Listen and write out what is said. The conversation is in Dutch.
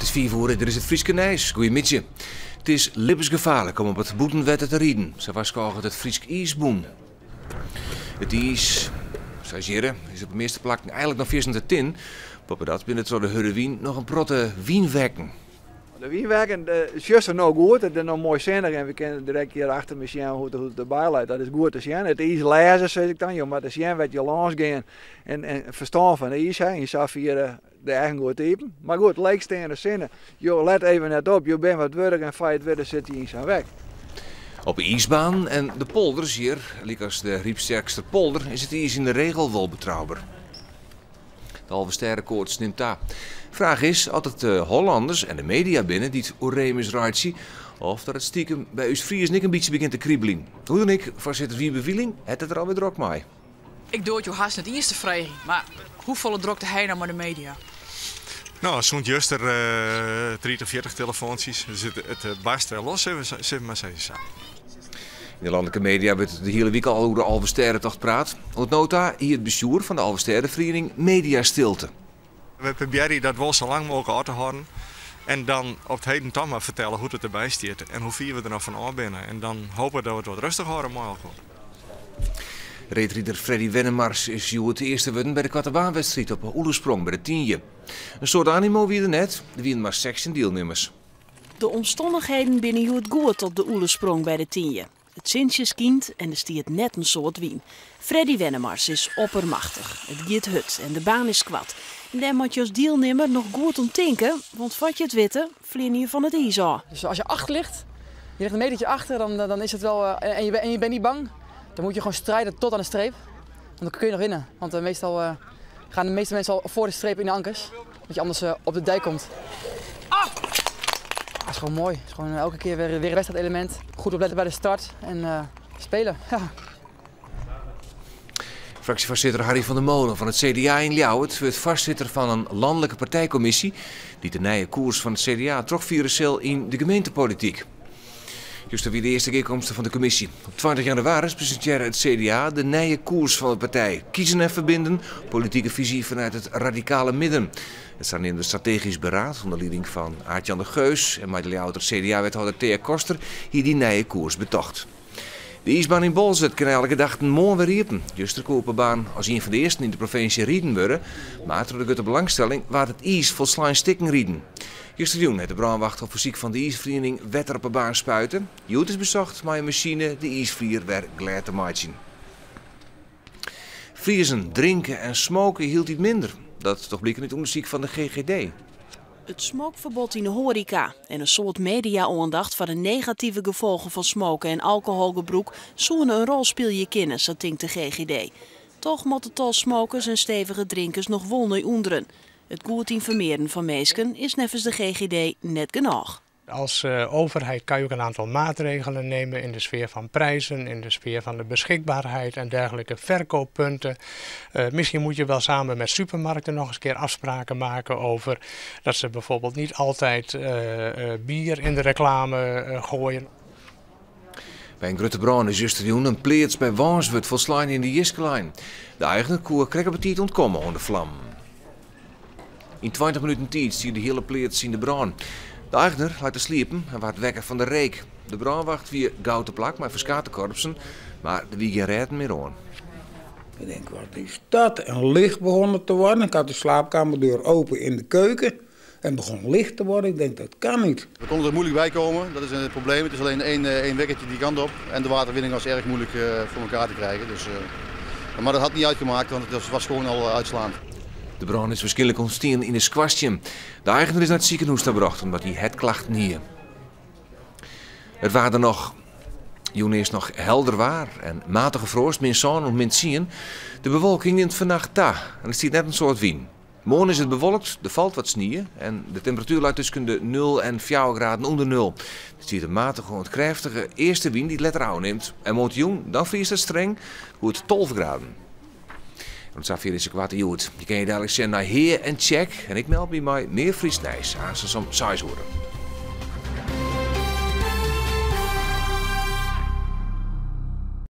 is 4 uur, dit is het Frieske Nijs. Goeiemiddag. Het is levensgevaarlijk om op het boetenwetten te rijden. Ze was het Friesk ijsboen. Het ijs, stagiëren, is op de meeste plekken eigenlijk nog vierst te tin. Poppen dat binnen door de Hurrewien nog een protte wienwekken. De wienwekken is juist nog goed. Het is nog mooi zinnig en we kunnen direct hier achter me zien hoe het erbij leidt. Dat is goed te zien. Het ijs lezen, zeg ik dan, joh, maar te zien wat je langs gaan en verstaan van de ijs. Je zou via de eigen goed typen. Maar goed, leegstaande zinnen. Joh, let even net op, je bent wat werk en feit weer zit je in zijn weg. Op de ijsbaan en de polders hier, like als de Riepsterkster polder, is het ijs in de regel wel betrouwbaar. De halve sterrenkoorts neemt daar. Vraag is altijd de Hollanders en de media binnen die het oremus rijdt of dat het stiekem bij us Fries niet een beetje begint te kriebelen. Hoe dan ik, voorzitter wie bevieling, het er alweer druk mee. Ik doe het je haast net eerste vrij, maar hoe volle drukte hij nou met de media? Nou, zo'n juster 30 of 40 telefoontjes. Dus het barst wel los, zeg maar zeggen. In de landelijke media werd de hele week al over de Alve Sterrentocht praat. Het nota hier het bestuur van de Alve Sterrenvereniging Mediastilte. We proberen dat wel zo lang mogelijk uit te houden. En dan op het heden toch maar vertellen hoe het erbij staat en hoe vier we er nou van af binnen. En dan hopen dat we het wat rustiger houden mogelijk. Reetrieder Freddy Wennemars is het eerste worden bij de Kattenbaanwedstrijd op Oelersprong bij de 10e. Een soort animo wie er net, er waren maar 16 deelnemers. De omstandigheden binnen hoe het goed op de Oelersprong bij de 10e. Het zintje skient en er stiert net een soort wien. Freddy Wennemars is oppermachtig. Het giet hut en de baan is kwad. En daar moet je als deelnemer nog goed om tinken, want wat je het witte, vlieg je van het ijs af. Dus als je achter ligt, je ligt een metertje achter, dan is het wel, en je bent niet bang, dan moet je gewoon strijden tot aan de streep. Want dan kun je nog winnen. Want meestal gaan de meeste mensen al voor de streep in de ankers, dat je anders op de dijk komt. Dat is gewoon mooi. Het is gewoon elke keer weer een wedstrijdelement. Goed opletten bij de start en spelen. Ja. Fractievoorzitter Harry van der Molen van het CDA in Ljouwert werd voorzitter van een landelijke partijcommissie die de nieuwe koers van het CDA trok via in de gemeentepolitiek. Juist weer de eerste bijeenkomst van de commissie. Op 20 januari presenteerde het CDA de nieuwe koers van de partij. Kiezen en verbinden, politieke visie vanuit het radicale midden. Het staat in de strategisch beraad onder leiding van Aart-Jan de Geus en Ljouwerter CDA-wethouder Thea Koster hier die nieuwe koers betocht. De ijsbaan in Bolzet kan elke dag een mooi weer riepen. Juist de koperbaan als een van de eerste in de provincie rieden worden, maar door de grote belangstelling waar het ijs volslaan stikken rieden. Gisteren heeft de brandwacht op verzoek van de ijsvereniging wetter op een baan spuiten. Joet is bezocht met een machine de ijsvlier weer glad te maken. Vriezen, drinken en smoken hield iets minder. Dat is toch blijkt uit onderzoek van de GGD. Het smokeverbod in de horeca en een soort media-aandacht van de negatieve gevolgen van smoken en alcoholgebruik zouden een rol spelen kunnen, zo denkt de GGD. Toch moeten tal smokers en stevige drinkers nog wolnij onderen. Het goed informeren van mensen is nevens de GGD net genoeg. Als overheid kan je ook een aantal maatregelen nemen in de sfeer van prijzen, in de sfeer van de beschikbaarheid en dergelijke verkooppunten. Misschien moet je wel samen met supermarkten nog eens een keer afspraken maken over dat ze bijvoorbeeld niet altijd bier in de reclame gooien. Bij een grote brand is juist een pleats bij Wanswerd volslaan in de Jiskelijn. De eigenaar koer kreeg op het tijd ontkomen onder de vlam. In 20 minuten tijd zie je de hele pleats in de brand. De eigenaar laat te sliepen en werd wekker van de reek. De brandwacht weer gauw te plak met verskatenkorpsen, maar er wie geen redden meer aan. Ik denk, wat is dat? En licht begon te worden. Ik had de slaapkamerdeur open in de keuken en begon licht te worden. Ik denk, dat kan niet. We konden er moeilijk bij komen, dat is het probleem. Het is alleen één wekkertje die kant op en de waterwinning was erg moeilijk voor elkaar te krijgen. Dus, maar dat had niet uitgemaakt, want het was gewoon al uitslaand. De brand is waarschijnlijk ontstaan in een squasje. De eigenaar is naar het ziekenhuis gebracht omdat hij het klachten niet. Het waren er nog. Joen is nog helder waar en matige frost, min zon en min zien. De bewolking neemt vannacht ta en het stiert net een soort wien. Morgen is het bewolkt, er valt wat sneeuw en de temperatuur ligt tussen de 0 en 4 graden onder 0. Het stiert een matige en krachtige eerste wien die het letter aan neemt. En moet Joen, dan vriest het streng, hoe het 12 graden. Het staat hier in zijn kwart uur. Je kan je dadelijk zien naar Heer en Check. En ik meld me bij meer Fries Nijs. Aan ze som 6 uur.